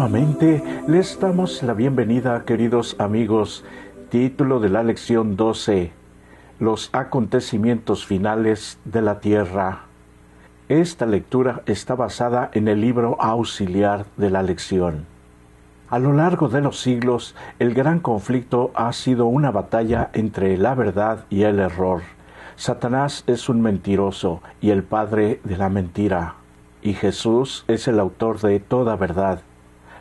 Nuevamente les damos la bienvenida, queridos amigos. Título de la lección 12: Los acontecimientos finales de la tierra. Esta lectura está basada en el libro auxiliar de la lección. A lo largo de los siglos, el gran conflicto ha sido una batalla entre la verdad y el error. Satanás es un mentiroso y el padre de la mentira, y Jesús es el autor de toda verdad.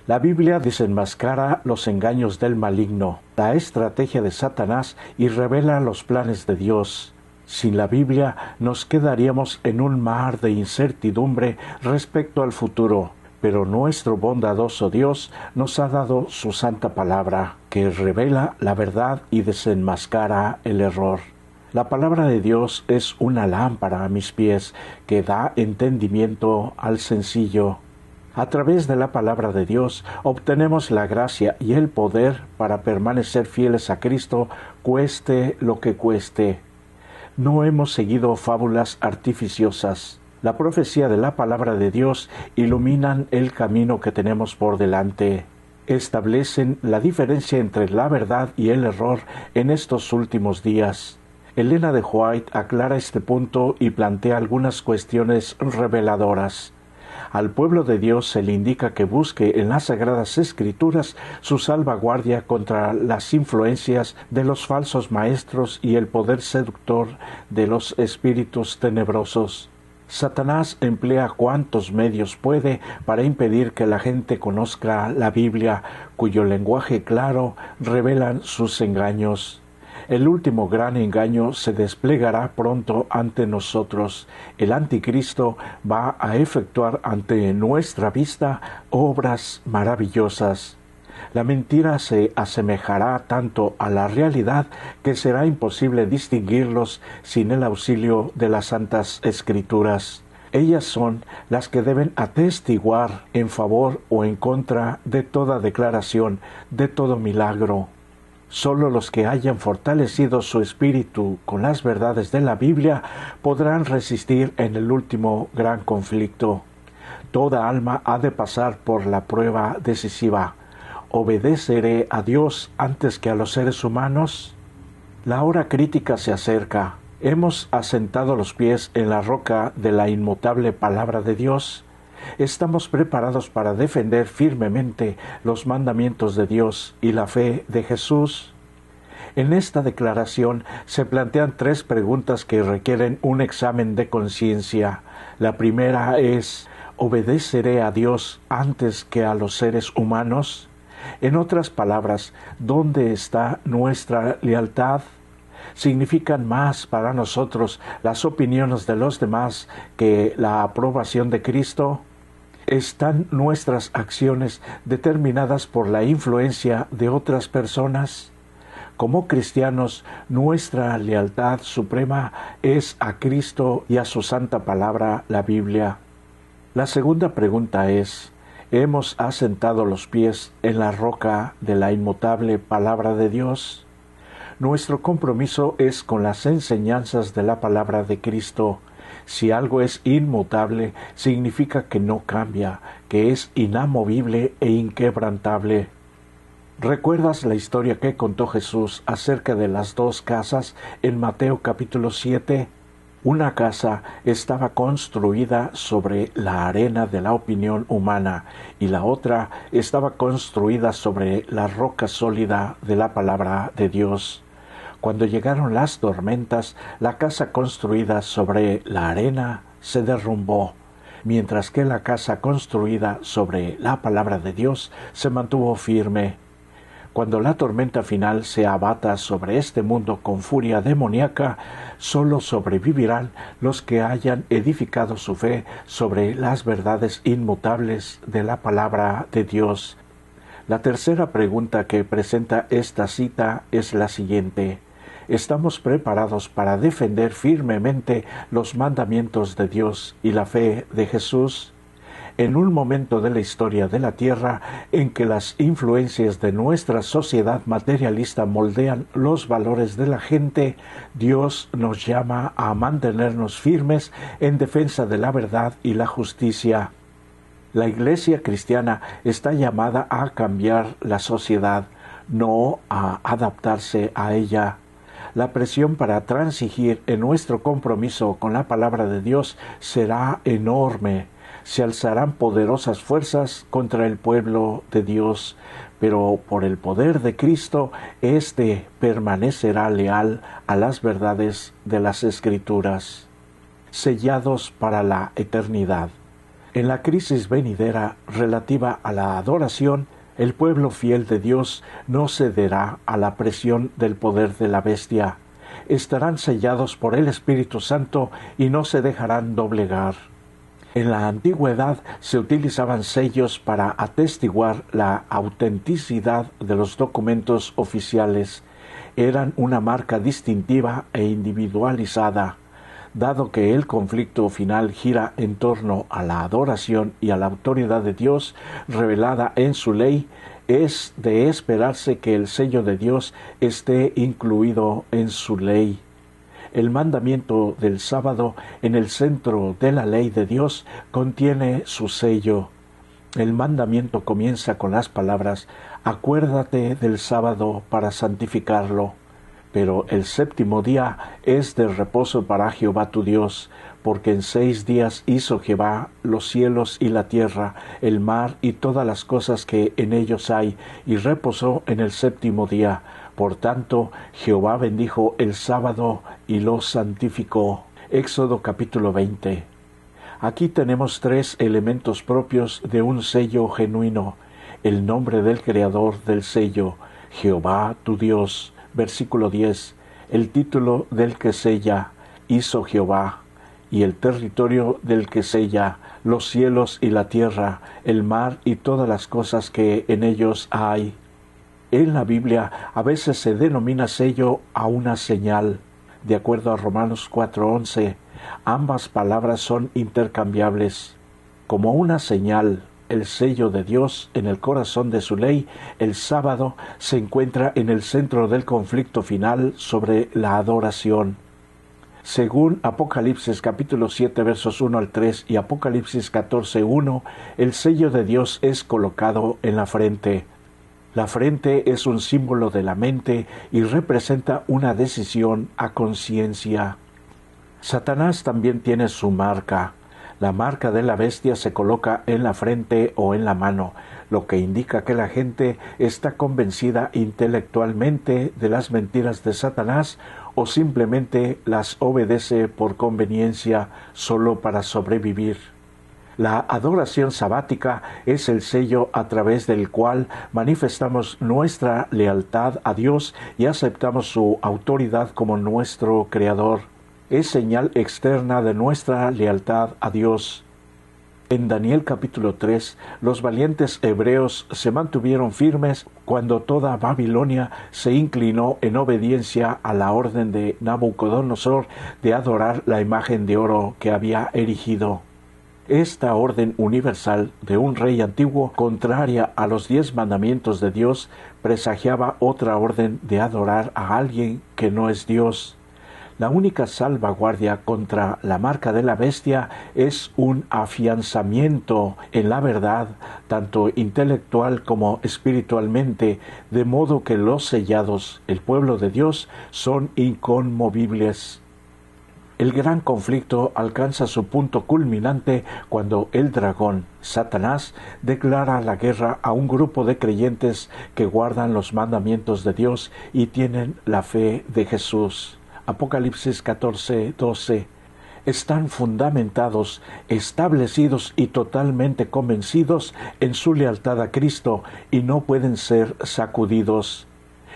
La Biblia desenmascara los engaños del maligno, la estrategia de Satanás y revela los planes de Dios. Sin la Biblia nos quedaríamos en un mar de incertidumbre respecto al futuro, pero nuestro bondadoso Dios nos ha dado su santa palabra, que revela la verdad y desenmascara el error. La palabra de Dios es una lámpara a mis pies, que da entendimiento al sencillo. A través de la palabra de Dios obtenemos la gracia y el poder para permanecer fieles a Cristo, cueste lo que cueste. No hemos seguido fábulas artificiosas. La profecía de la palabra de Dios iluminan el camino que tenemos por delante. Establecen la diferencia entre la verdad y el error en estos últimos días. Elena de White aclara este punto y plantea algunas cuestiones reveladoras. Al pueblo de Dios se le indica que busque en las Sagradas Escrituras su salvaguardia contra las influencias de los falsos maestros y el poder seductor de los espíritus tenebrosos. Satanás emplea cuantos medios puede para impedir que la gente conozca la Biblia, cuyo lenguaje claro revelan sus engaños. El último gran engaño se desplegará pronto ante nosotros. El anticristo va a efectuar ante nuestra vista obras maravillosas. La mentira se asemejará tanto a la realidad que será imposible distinguirlos sin el auxilio de las Santas Escrituras. Ellas son las que deben atestiguar en favor o en contra de toda declaración, de todo milagro. Solo los que hayan fortalecido su espíritu con las verdades de la Biblia podrán resistir en el último gran conflicto. Toda alma ha de pasar por la prueba decisiva. ¿Obedeceré a Dios antes que a los seres humanos? La hora crítica se acerca. ¿Hemos asentado los pies en la roca de la inmutable palabra de Dios? ¿Estamos preparados para defender firmemente los mandamientos de Dios y la fe de Jesús? En esta declaración se plantean tres preguntas que requieren un examen de conciencia. La primera es: ¿obedeceré a Dios antes que a los seres humanos? En otras palabras, ¿dónde está nuestra lealtad? ¿Significan más para nosotros las opiniones de los demás que la aprobación de Cristo? ¿Están nuestras acciones determinadas por la influencia de otras personas? Como cristianos, nuestra lealtad suprema es a Cristo y a su santa palabra, la Biblia. La segunda pregunta es: ¿hemos asentado los pies en la roca de la inmutable palabra de Dios? Nuestro compromiso es con las enseñanzas de la palabra de Cristo. Si algo es inmutable, significa que no cambia, que es inamovible e inquebrantable. ¿Recuerdas la historia que contó Jesús acerca de las dos casas en Mateo capítulo 7? Una casa estaba construida sobre la arena de la opinión humana y la otra estaba construida sobre la roca sólida de la palabra de Dios. Cuando llegaron las tormentas, la casa construida sobre la arena se derrumbó, mientras que la casa construida sobre la palabra de Dios se mantuvo firme. Cuando la tormenta final se abata sobre este mundo con furia demoníaca, solo sobrevivirán los que hayan edificado su fe sobre las verdades inmutables de la palabra de Dios. La tercera pregunta que presenta esta cita es la siguiente: ¿estamos preparados para defender firmemente los mandamientos de Dios y la fe de Jesús? En un momento de la historia de la Tierra en que las influencias de nuestra sociedad materialista moldean los valores de la gente, Dios nos llama a mantenernos firmes en defensa de la verdad y la justicia. La Iglesia cristiana está llamada a cambiar la sociedad, no a adaptarse a ella. La presión para transigir en nuestro compromiso con la palabra de Dios será enorme. Se alzarán poderosas fuerzas contra el pueblo de Dios, pero por el poder de Cristo, éste permanecerá leal a las verdades de las Escrituras, sellados para la eternidad. En la crisis venidera relativa a la adoración, el pueblo fiel de Dios no cederá a la presión del poder de la bestia. Estarán sellados por el Espíritu Santo y no se dejarán doblegar. En la antigüedad se utilizaban sellos para atestiguar la autenticidad de los documentos oficiales. Eran una marca distintiva e individualizada. Dado que el conflicto final gira en torno a la adoración y a la autoridad de Dios revelada en su ley, es de esperarse que el sello de Dios esté incluido en su ley. El mandamiento del sábado en el centro de la ley de Dios contiene su sello. El mandamiento comienza con las palabras: «Acuérdate del sábado para santificarlo». Pero el séptimo día es de reposo para Jehová tu Dios, porque en 6 días hizo Jehová los cielos y la tierra, el mar y todas las cosas que en ellos hay, y reposó en el séptimo día. Por tanto, Jehová bendijo el sábado y lo santificó. Éxodo capítulo 20. Aquí tenemos 3 elementos propios de un sello genuino: el nombre del creador del sello, Jehová tu Dios. Versículo 10, el título del que sella, hizo Jehová, y el territorio del que sella, los cielos y la tierra, el mar y todas las cosas que en ellos hay. En la Biblia a veces se denomina sello a una señal. De acuerdo a Romanos 4:11, ambas palabras son intercambiables. Como una señal, el sello de Dios en el corazón de su ley, el sábado se encuentra en el centro del conflicto final sobre la adoración. Según Apocalipsis capítulo 7 versos 1 al 3 y Apocalipsis 14:1, el sello de Dios es colocado en la frente. La frente es un símbolo de la mente y representa una decisión a conciencia. Satanás también tiene su marca. La marca de la bestia se coloca en la frente o en la mano, lo que indica que la gente está convencida intelectualmente de las mentiras de Satanás o simplemente las obedece por conveniencia solo para sobrevivir. La adoración sabática es el sello a través del cual manifestamos nuestra lealtad a Dios y aceptamos su autoridad como nuestro Creador. Es señal externa de nuestra lealtad a Dios. En Daniel capítulo 3, los valientes hebreos se mantuvieron firmes cuando toda Babilonia se inclinó en obediencia a la orden de Nabucodonosor de adorar la imagen de oro que había erigido. Esta orden universal de un rey antiguo, contraria a los 10 mandamientos de Dios, presagiaba otra orden de adorar a alguien que no es Dios. La única salvaguardia contra la marca de la bestia es un afianzamiento en la verdad, tanto intelectual como espiritualmente, de modo que los sellados, el pueblo de Dios, son inconmovibles. El gran conflicto alcanza su punto culminante cuando el dragón, Satanás, declara la guerra a un grupo de creyentes que guardan los mandamientos de Dios y tienen la fe de Jesús. Apocalipsis 14:12. Están fundamentados, establecidos y totalmente convencidos en su lealtad a Cristo y no pueden ser sacudidos.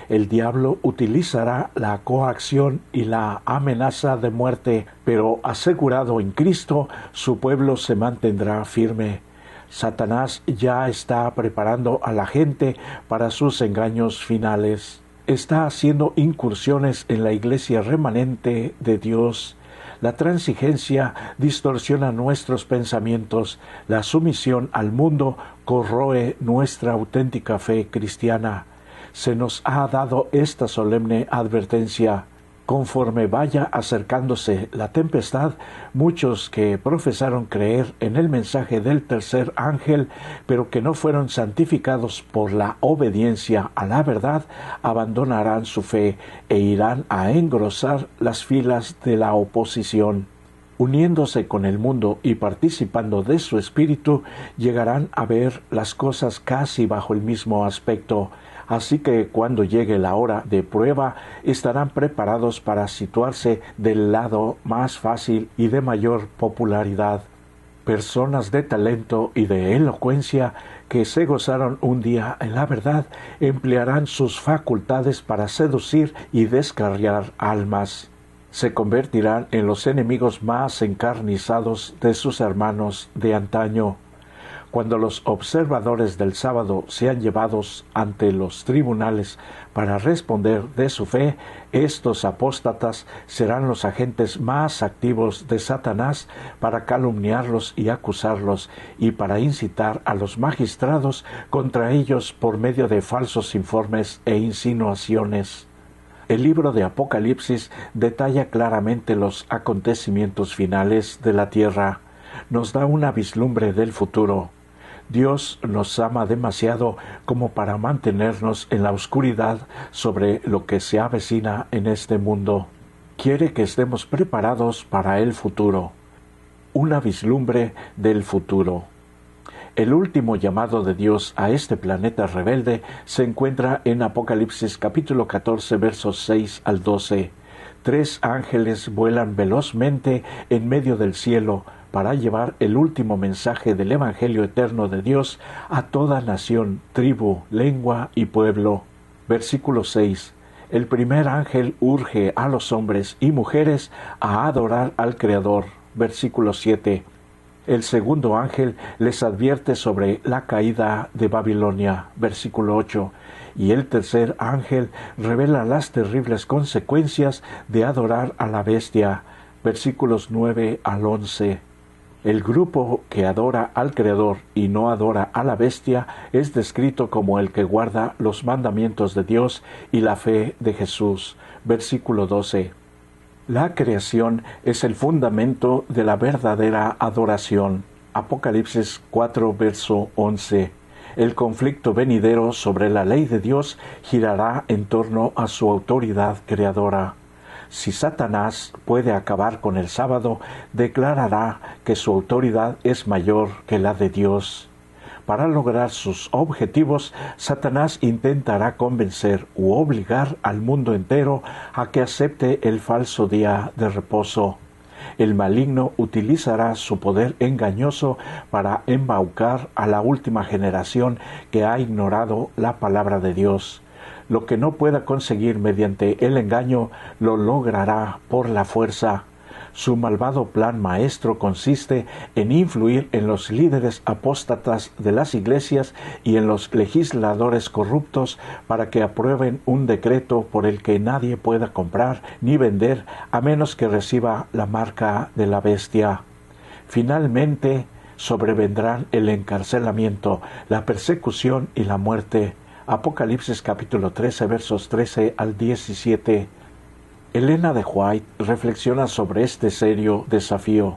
El diablo utilizará la coacción y la amenaza de muerte, pero asegurado en Cristo, su pueblo se mantendrá firme. Satanás ya está preparando a la gente para sus engaños finales. Está haciendo incursiones en la iglesia remanente de Dios. La transigencia distorsiona nuestros pensamientos. La sumisión al mundo corroe nuestra auténtica fe cristiana. Se nos ha dado esta solemne advertencia. Conforme vaya acercándose la tempestad, muchos que profesaron creer en el mensaje del tercer ángel, pero que no fueron santificados por la obediencia a la verdad, abandonarán su fe e irán a engrosar las filas de la oposición. Uniéndose con el mundo y participando de su espíritu, llegarán a ver las cosas casi bajo el mismo aspecto. Así que cuando llegue la hora de prueba, estarán preparados para situarse del lado más fácil y de mayor popularidad. Personas de talento y de elocuencia que se gozaron un día en la verdad, emplearán sus facultades para seducir y descarriar almas. Se convertirán en los enemigos más encarnizados de sus hermanos de antaño. Cuando los observadores del sábado sean llevados ante los tribunales para responder de su fe, estos apóstatas serán los agentes más activos de Satanás para calumniarlos y acusarlos y para incitar a los magistrados contra ellos por medio de falsos informes e insinuaciones. El libro de Apocalipsis detalla claramente los acontecimientos finales de la tierra. Nos da una vislumbre del futuro. Dios nos ama demasiado como para mantenernos en la oscuridad sobre lo que se avecina en este mundo. Quiere que estemos preparados para el futuro. Una vislumbre del futuro. El último llamado de Dios a este planeta rebelde se encuentra en Apocalipsis capítulo 14 versos 6 al 12. 3 ángeles vuelan velozmente en medio del cielo para llevar el último mensaje del Evangelio eterno de Dios a toda nación, tribu, lengua y pueblo. Versículo 6. El primer ángel urge a los hombres y mujeres a adorar al Creador. Versículo 7. El segundo ángel les advierte sobre la caída de Babilonia. Versículo 8. Y el tercer ángel revela las terribles consecuencias de adorar a la bestia. Versículos 9 al 11. El grupo que adora al Creador y no adora a la bestia es descrito como el que guarda los mandamientos de Dios y la fe de Jesús. Versículo 12. La creación es el fundamento de la verdadera adoración. Apocalipsis 4, verso 11. El conflicto venidero sobre la ley de Dios girará en torno a su autoridad creadora. Si Satanás puede acabar con el sábado, declarará que su autoridad es mayor que la de Dios. Para lograr sus objetivos, Satanás intentará convencer u obligar al mundo entero a que acepte el falso día de reposo. El maligno utilizará su poder engañoso para embaucar a la última generación que ha ignorado la palabra de Dios. Lo que no pueda conseguir mediante el engaño, lo logrará por la fuerza. Su malvado plan maestro consiste en influir en los líderes apóstatas de las iglesias y en los legisladores corruptos para que aprueben un decreto por el que nadie pueda comprar ni vender a menos que reciba la marca de la bestia. Finalmente, sobrevendrán el encarcelamiento, la persecución y la muerte. Apocalipsis capítulo 13 versos 13 al 17. Elena de White reflexiona sobre este serio desafío.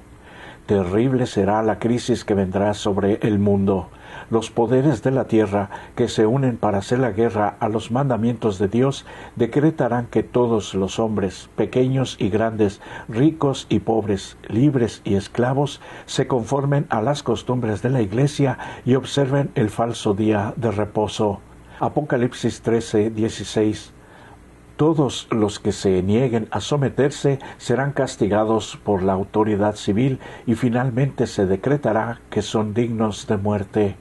Terrible será la crisis que vendrá sobre el mundo. Los poderes de la tierra que se unen para hacer la guerra a los mandamientos de Dios decretarán que todos los hombres, pequeños y grandes, ricos y pobres, libres y esclavos, se conformen a las costumbres de la Iglesia y observen el falso día de reposo. Apocalipsis 13, 16. Todos los que se nieguen a someterse serán castigados por la autoridad civil y finalmente se decretará que son dignos de muerte.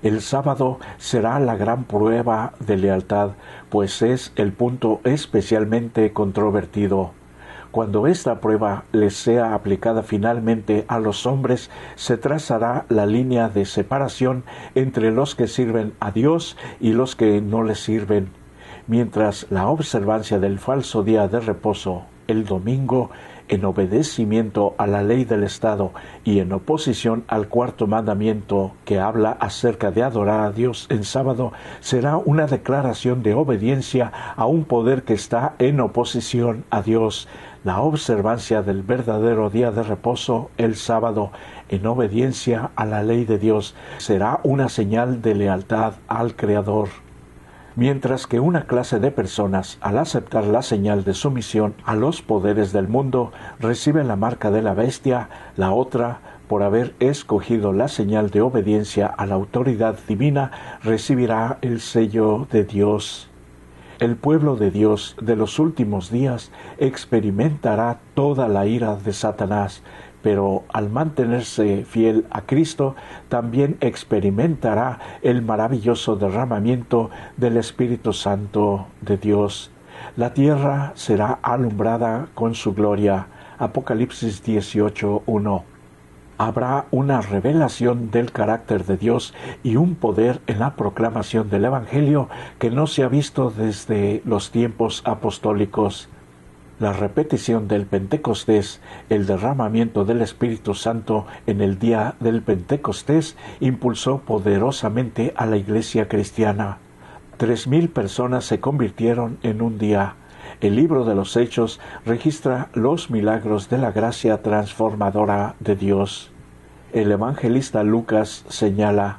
El sábado será la gran prueba de lealtad, pues es el punto especialmente controvertido. Cuando esta prueba les sea aplicada finalmente a los hombres, se trazará la línea de separación entre los que sirven a Dios y los que no le sirven. Mientras la observancia del falso día de reposo el domingo, en obedecimiento a la ley del Estado y en oposición al cuarto mandamiento que habla acerca de adorar a Dios en sábado, será una declaración de obediencia a un poder que está en oposición a Dios. La observancia del verdadero día de reposo, el sábado, en obediencia a la ley de Dios, será una señal de lealtad al Creador. Mientras que una clase de personas, al aceptar la señal de sumisión a los poderes del mundo, recibe la marca de la bestia, la otra, por haber escogido la señal de obediencia a la autoridad divina, recibirá el sello de Dios. El pueblo de Dios de los últimos días experimentará toda la ira de Satanás, pero al mantenerse fiel a Cristo, también experimentará el maravilloso derramamiento del Espíritu Santo de Dios. La tierra será alumbrada con su gloria. Apocalipsis 18:1. Habrá una revelación del carácter de Dios y un poder en la proclamación del Evangelio que no se ha visto desde los tiempos apostólicos. La repetición del Pentecostés, el derramamiento del Espíritu Santo en el día del Pentecostés, impulsó poderosamente a la iglesia cristiana. 3,000 personas se convirtieron en un día. El libro de los Hechos registra los milagros de la gracia transformadora de Dios. El evangelista Lucas señala: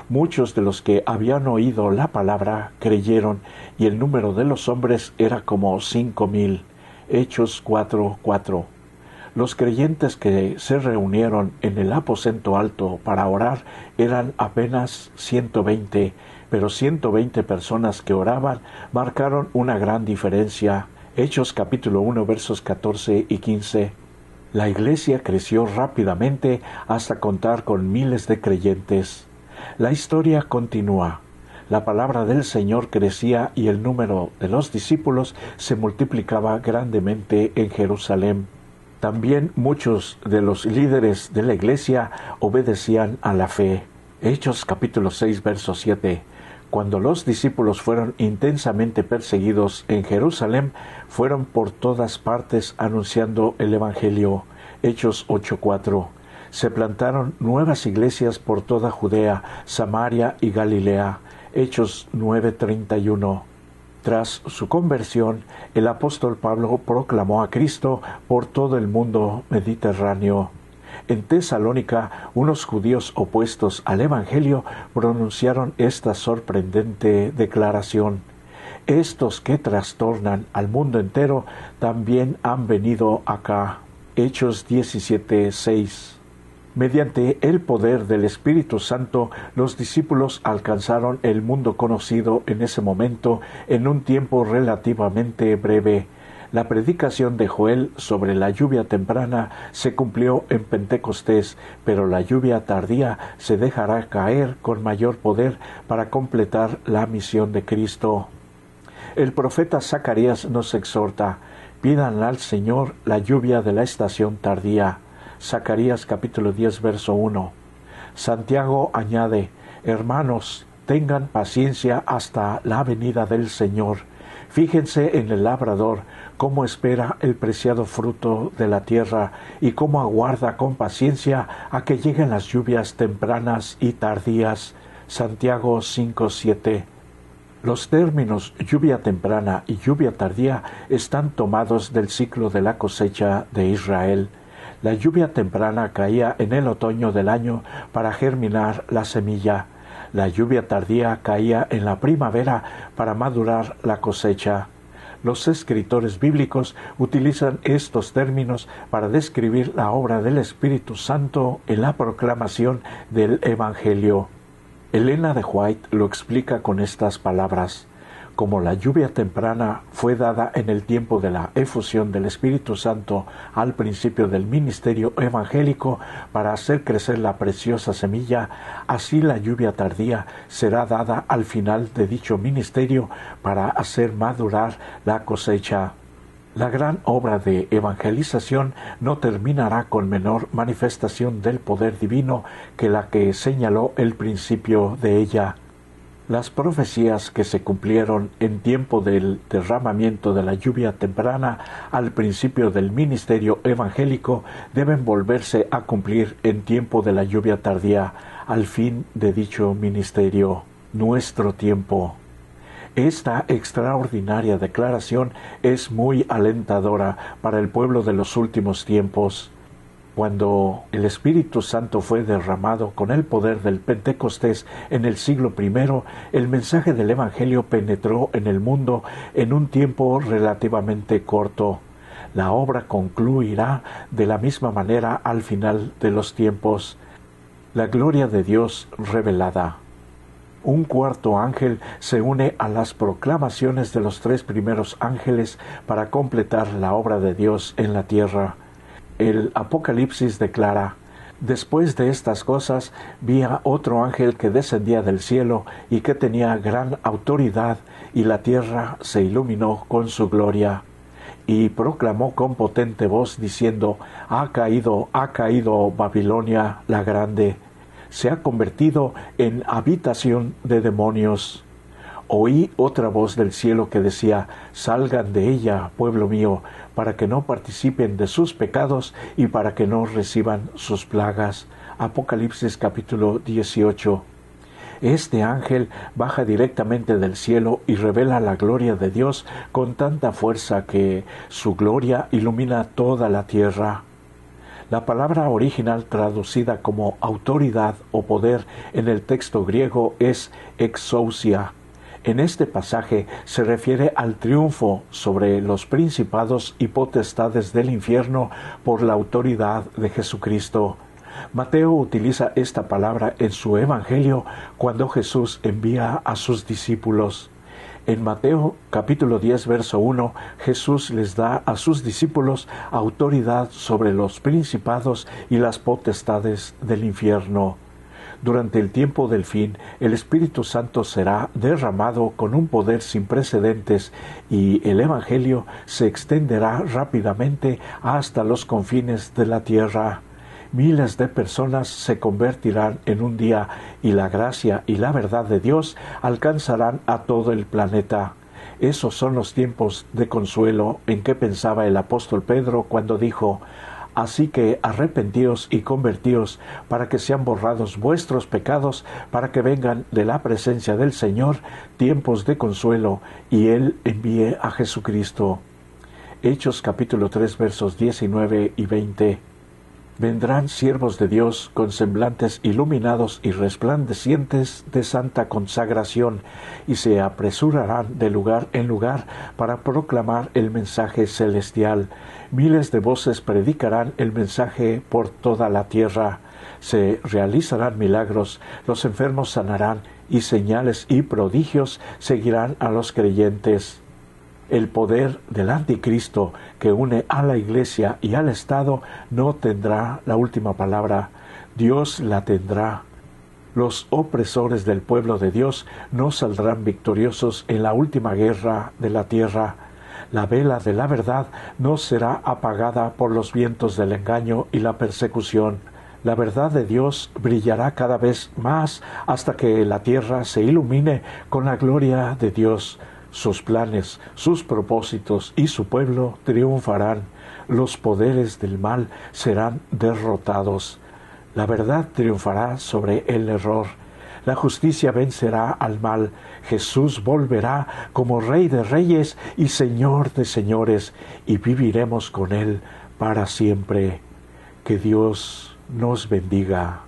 muchos de los que habían oído la palabra creyeron, y el número de los hombres era como 5,000. Hechos 4:4. Los creyentes que se reunieron en el aposento alto para orar eran apenas 120, pero 120 personas que oraban marcaron una gran diferencia. Hechos capítulo 1 versos 14 y 15. La iglesia creció rápidamente hasta contar con miles de creyentes. La historia continúa. La palabra del Señor crecía y el número de los discípulos se multiplicaba grandemente en Jerusalén. También muchos de los líderes de la iglesia obedecían a la fe. Hechos capítulo 6 verso 7. Cuando los discípulos fueron intensamente perseguidos en Jerusalén, fueron por todas partes anunciando el Evangelio. Hechos 8:4. Se plantaron nuevas iglesias por toda Judea, Samaria y Galilea. Hechos 9:31. Tras su conversión, el apóstol Pablo proclamó a Cristo por todo el mundo mediterráneo. En Tesalónica, unos judíos opuestos al Evangelio pronunciaron esta sorprendente declaración: estos que trastornan al mundo entero también han venido acá. Hechos 17:6. Mediante el poder del Espíritu Santo, los discípulos alcanzaron el mundo conocido en ese momento en un tiempo relativamente breve. La predicación de Joel sobre la lluvia temprana se cumplió en Pentecostés, pero la lluvia tardía se dejará caer con mayor poder para completar la misión de Cristo. El profeta Zacarías nos exhorta: pidan al Señor la lluvia de la estación tardía. Zacarías capítulo 10 verso 1. Santiago añade: hermanos, tengan paciencia hasta la venida del Señor. Fíjense en el labrador, cómo espera el preciado fruto de la tierra y cómo aguarda con paciencia a que lleguen las lluvias tempranas y tardías. Santiago 5:7. Los términos lluvia temprana y lluvia tardía están tomados del ciclo de la cosecha de Israel. La lluvia temprana caía en el otoño del año para germinar la semilla. La lluvia tardía caía en la primavera para madurar la cosecha. Los escritores bíblicos utilizan estos términos para describir la obra del Espíritu Santo en la proclamación del Evangelio. Elena de White lo explica con estas palabras: como la lluvia temprana fue dada en el tiempo de la efusión del Espíritu Santo al principio del ministerio evangélico para hacer crecer la preciosa semilla, así la lluvia tardía será dada al final de dicho ministerio para hacer madurar la cosecha. La gran obra de evangelización no terminará con menor manifestación del poder divino que la que señaló el principio de ella. Las profecías que se cumplieron en tiempo del derramamiento de la lluvia temprana al principio del ministerio evangélico deben volverse a cumplir en tiempo de la lluvia tardía al fin de dicho ministerio, nuestro tiempo. Esta extraordinaria declaración es muy alentadora para el pueblo de los últimos tiempos. Cuando el Espíritu Santo fue derramado con el poder del Pentecostés en el siglo I, el mensaje del Evangelio penetró en el mundo en un tiempo relativamente corto. La obra concluirá de la misma manera al final de los tiempos. La gloria de Dios revelada. Un cuarto ángel se une a las proclamaciones de los 3 primeros ángeles para completar la obra de Dios en la tierra. El Apocalipsis declara: después de estas cosas vi a otro ángel que descendía del cielo y que tenía gran autoridad, y la tierra se iluminó con su gloria. Y proclamó con potente voz diciendo: ha caído Babilonia la grande, se ha convertido en habitación de demonios. Oí otra voz del cielo que decía: salgan de ella, pueblo mío, para que no participen de sus pecados y para que no reciban sus plagas. Apocalipsis capítulo 18. Este ángel baja directamente del cielo y revela la gloria de Dios con tanta fuerza que su gloria ilumina toda la tierra. La palabra original traducida como autoridad o poder en el texto griego es exousia. En este pasaje se refiere al triunfo sobre los principados y potestades del infierno por la autoridad de Jesucristo. Mateo utiliza esta palabra en su Evangelio cuando Jesús envía a sus discípulos. En Mateo capítulo 10, verso 1, Jesús les da a sus discípulos autoridad sobre los principados y las potestades del infierno. Durante el tiempo del fin, el Espíritu Santo será derramado con un poder sin precedentes y el Evangelio se extenderá rápidamente hasta los confines de la tierra. Miles de personas se convertirán en un día y la gracia y la verdad de Dios alcanzarán a todo el planeta. Esos son los tiempos de consuelo en que pensaba el apóstol Pedro cuando dijo: así que arrepentíos y convertíos para que sean borrados vuestros pecados, para que vengan de la presencia del Señor tiempos de consuelo, y Él envíe a Jesucristo. Hechos capítulo 3 versos 19 y 20. Vendrán siervos de Dios con semblantes iluminados y resplandecientes de santa consagración, y se apresurarán de lugar en lugar para proclamar el mensaje celestial. Miles de voces predicarán el mensaje por toda la tierra. Se realizarán milagros, los enfermos sanarán, y señales y prodigios seguirán a los creyentes. El poder del anticristo que une a la Iglesia y al Estado no tendrá la última palabra. Dios la tendrá. Los opresores del pueblo de Dios no saldrán victoriosos en la última guerra de la tierra. La vela de la verdad no será apagada por los vientos del engaño y la persecución. La verdad de Dios brillará cada vez más hasta que la tierra se ilumine con la gloria de Dios. Sus planes, sus propósitos y su pueblo triunfarán. Los poderes del mal serán derrotados. La verdad triunfará sobre el error. La justicia vencerá al mal. Jesús volverá como Rey de Reyes y Señor de Señores, y viviremos con Él para siempre. Que Dios nos bendiga.